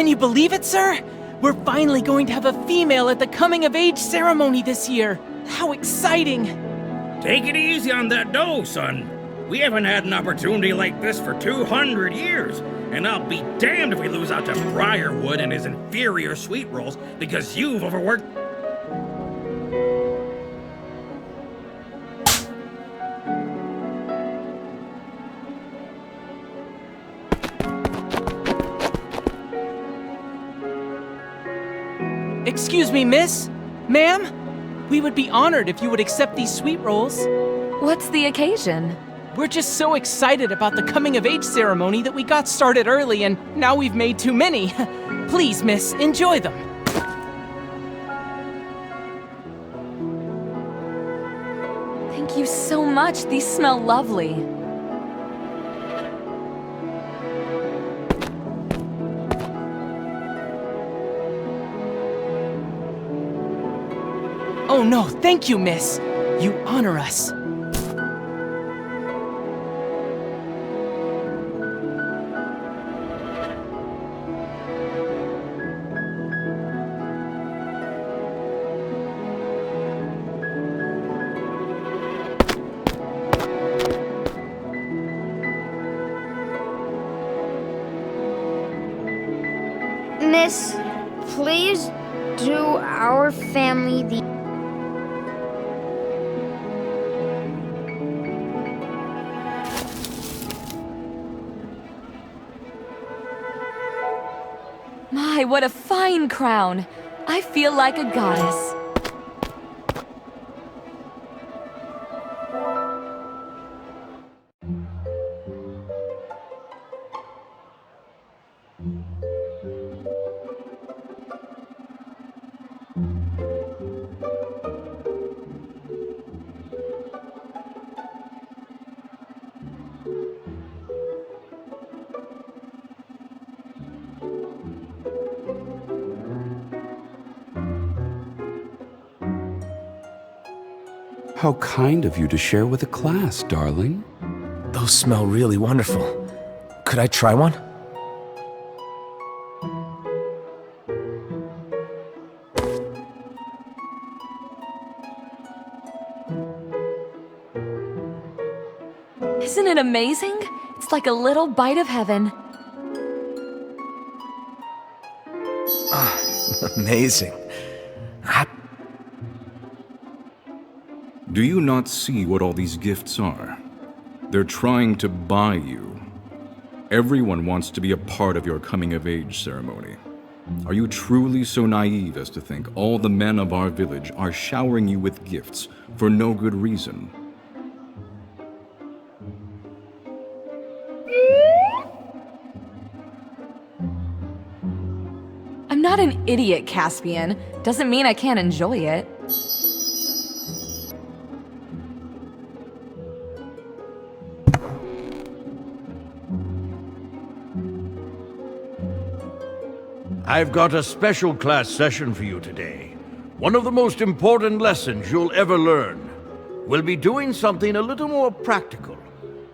Can you believe it, sir? We're finally going to have a female at the coming-of-age ceremony this year. How exciting! Take it easy on that dough, son. We haven't had an opportunity like this for 200 years, and I'll be damned if we lose out to Briarwood and his inferior sweet rolls because you've overworked. Excuse me, miss? Ma'am? We would be honored if you would accept these sweet rolls. What's the occasion? We're just so excited about the coming-of-age ceremony that we got started early and now we've made too many. Please, miss, enjoy them. Thank you so much. These smell lovely. Oh no, thank you, miss. You honor us. Miss, please do our family the... My, what a fine crown. I feel like a goddess. How kind of you to share with the class, darling. Those smell really wonderful. Could I try one? Isn't it amazing? It's like a little bite of heaven. Amazing. Do you not see what all these gifts are? They're trying to buy you. Everyone wants to be a part of your coming-of-age ceremony. Are you truly so naive as to think all the men of our village are showering you with gifts for no good reason? I'm not an idiot, Caspian. Doesn't mean I can't enjoy it. I've got a special class session for you today. One of the most important lessons you'll ever learn. We'll be doing something a little more practical.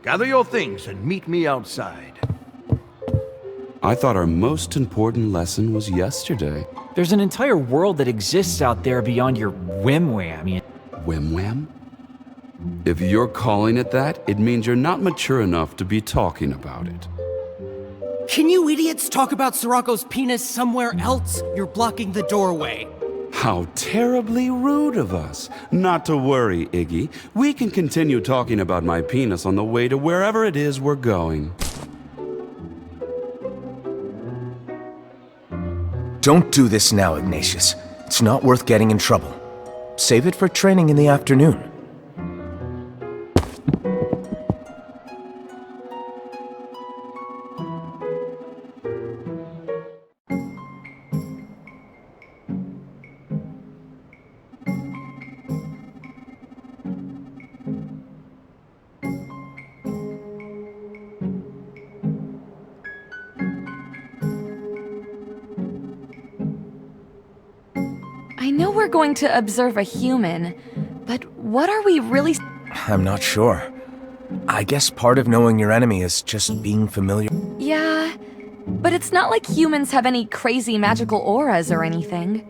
Gather your things and meet me outside. I thought our most important lesson was yesterday. There's an entire world that exists out there beyond your whim-wham. Whim-wham? If you're calling it that, it means you're not mature enough to be talking about it. Can you idiots talk about Sirocco's penis somewhere else? You're blocking the doorway. How terribly rude of us. Not to worry, Iggy. We can continue talking about my penis on the way to wherever it is we're going. Don't do this now, Ignatius. It's not worth getting in trouble. Save it for training in the afternoon. I know we're going to observe a human, but what are we really... I'm not sure. I guess part of knowing your enemy is just being familiar. Yeah, But it's not like humans have any crazy magical auras or anything.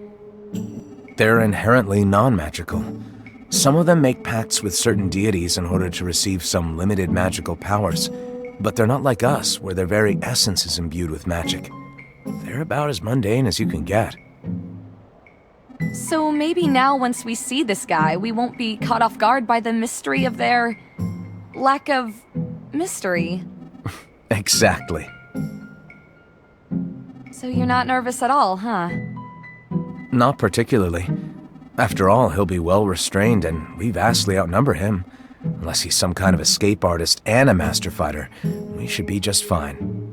They're inherently non-magical. Some of them make pacts with certain deities in order to receive some limited magical powers, but they're not like us, where their very essence is imbued with magic. They're about as mundane as you can get. So maybe now once we see this guy, we won't be caught off guard by the mystery of their... lack of... mystery. Exactly. So you're not nervous at all, huh? Not particularly. After all, he'll be well restrained, and we vastly outnumber him. Unless he's some kind of escape artist and a master fighter, we should be just fine.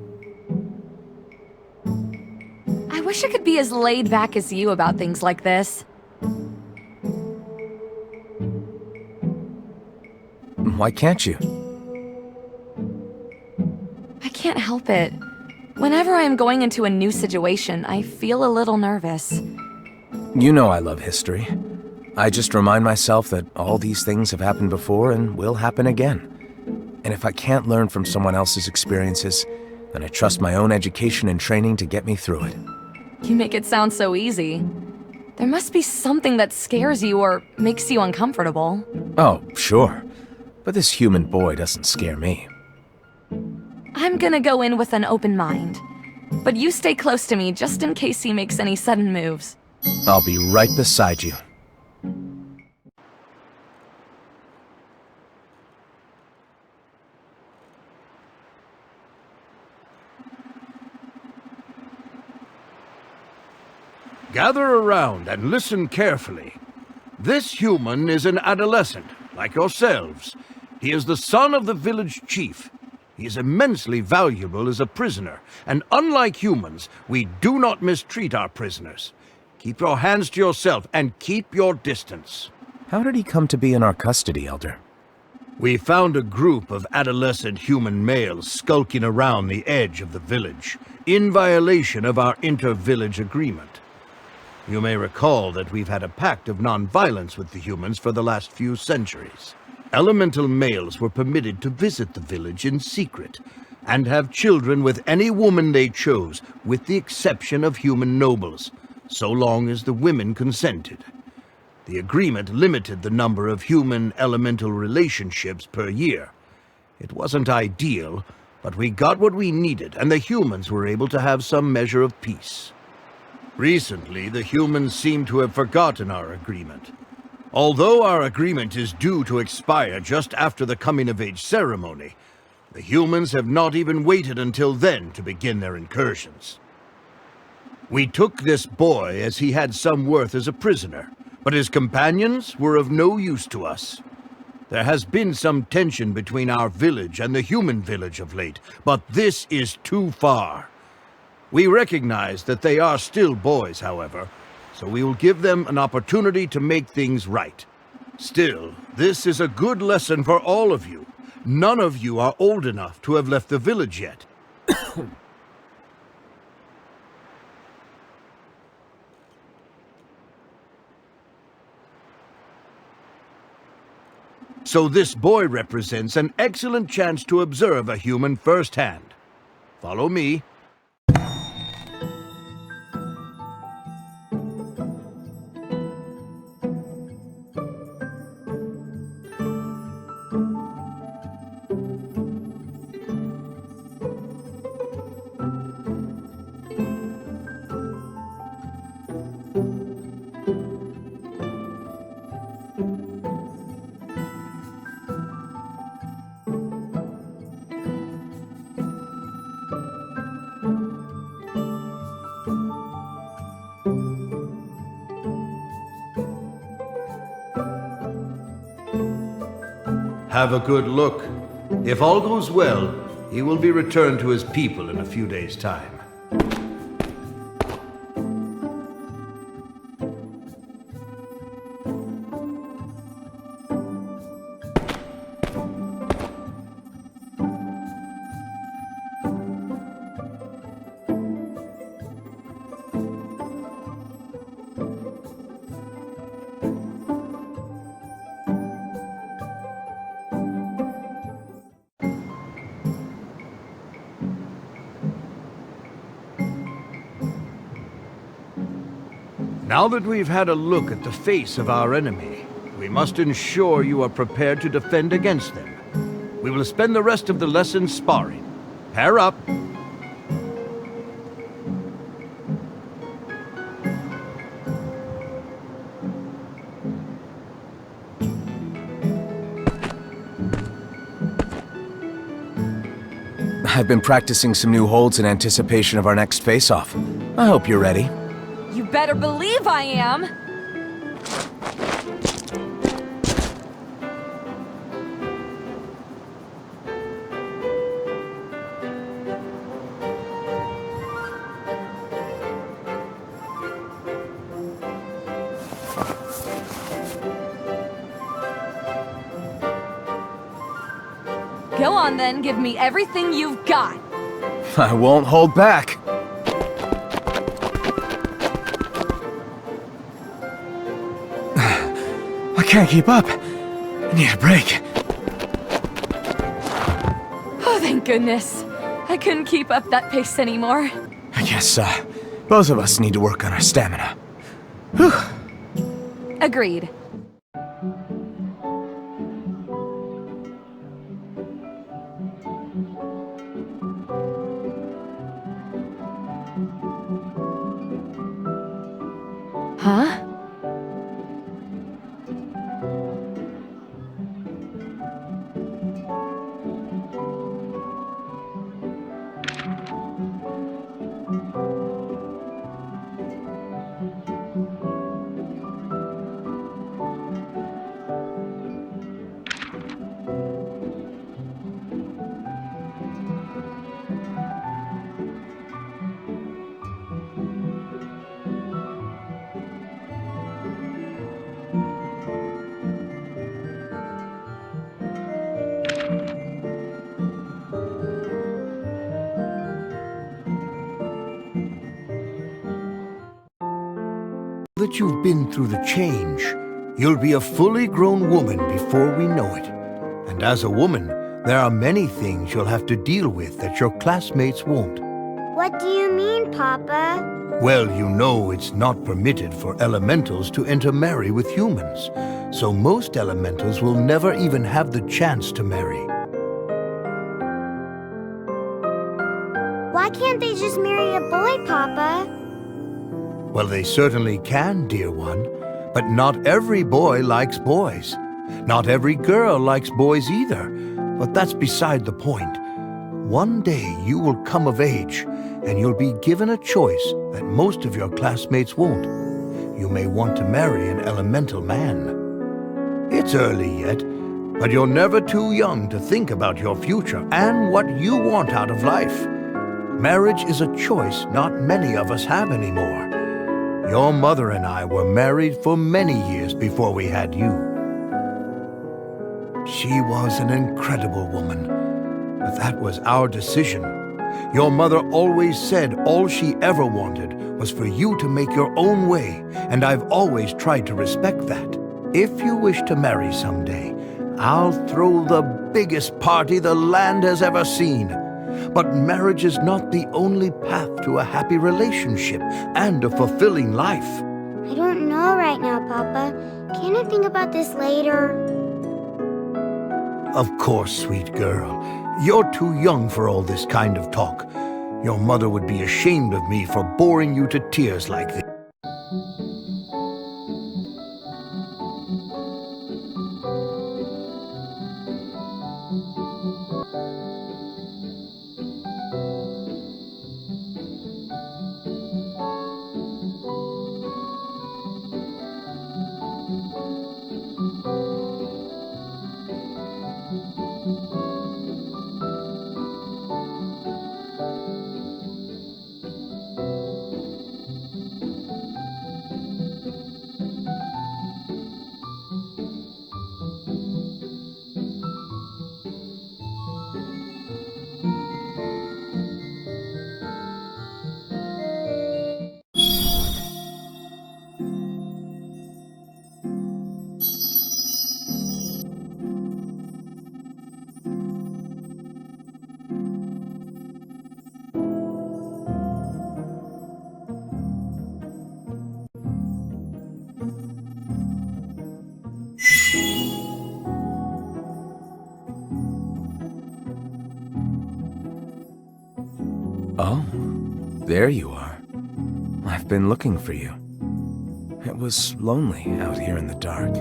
I wish I could be as laid back as you about things like this. Why can't you? I can't help it. Whenever I am going into a new situation, I feel a little nervous. You know I love history. I just remind myself that all these things have happened before and will happen again. And if I can't learn from someone else's experiences, then I trust my own education and training to get me through it. You make it sound so easy. There must be something that scares you or makes you uncomfortable. Oh, sure. But this human boy doesn't scare me. I'm gonna go in with an open mind. But you stay close to me just in case he makes any sudden moves. I'll be right beside you. Gather around and listen carefully. This human is an adolescent, like yourselves. He is the son of the village chief. He is immensely valuable as a prisoner, and unlike humans, we do not mistreat our prisoners. Keep your hands to yourself and keep your distance. How did he come to be in our custody, Elder? We found a group of adolescent human males skulking around the edge of the village, in violation of our inter-village agreement. You may recall that we've had a pact of non-violence with the humans for the last few centuries. Elemental males were permitted to visit the village in secret, and have children with any woman they chose, with the exception of human nobles, so long as the women consented. The agreement limited the number of human-elemental relationships per year. It wasn't ideal, but we got what we needed, and the humans were able to have some measure of peace. Recently, the humans seem to have forgotten our agreement. Although our agreement is due to expire just after the coming-of-age ceremony, the humans have not even waited until then to begin their incursions. We took this boy as he had some worth as a prisoner, but his companions were of no use to us. There has been some tension between our village and the human village of late, but this is too far. We recognize that they are still boys, however, so we will give them an opportunity to make things right. Still, this is a good lesson for all of you. None of you are old enough to have left the village yet. So this boy represents an excellent chance to observe a human firsthand. Follow me. Have a good look. If all goes well, he will be returned to his people in a few days' time. Now that we've had a look at the face of our enemy, we must ensure you are prepared to defend against them. We will spend the rest of the lesson sparring. Pair up. I've been practicing some new holds in anticipation of our next face-off. I hope you're ready. You better believe I am! Go on then, give me everything you've got. I won't hold back. I can't keep up. I need a break. Oh, thank goodness. I couldn't keep up that pace anymore. I guess, both of us need to work on our stamina. Whew. Agreed. Huh? That you've been through the change, you'll be a fully grown woman before we know it. And as a woman, there are many things you'll have to deal with that your classmates won't. What do you mean, Papa? Well, you know it's not permitted for elementals to intermarry with humans, so most elementals will never even have the chance to marry. Why can't they just marry a boy, Papa? Well, they certainly can, dear one, but not every boy likes boys. Not every girl likes boys either, but that's beside the point. One day you will come of age, and you'll be given a choice that most of your classmates won't. You may want to marry an elemental man. It's early yet, but you're never too young to think about your future and what you want out of life. Marriage is a choice not many of us have anymore. Your mother and I were married for many years before we had you. She was an incredible woman, but that was our decision. Your mother always said all she ever wanted was for you to make your own way, and I've always tried to respect that. If you wish to marry someday, I'll throw the biggest party the land has ever seen. But marriage is not the only path to a happy relationship and a fulfilling life. I don't know right now, Papa. Can I think about this later? Of course, sweet girl. You're too young for all this kind of talk. Your mother would be ashamed of me for boring you to tears like this. There you are. I've been looking for you. It was lonely out here in the dark.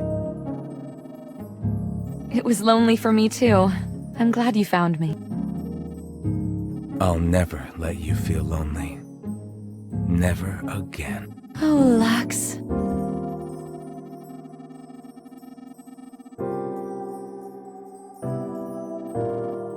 It was lonely for me too. I'm glad you found me. I'll never let you feel lonely. Never again. Oh, Lux.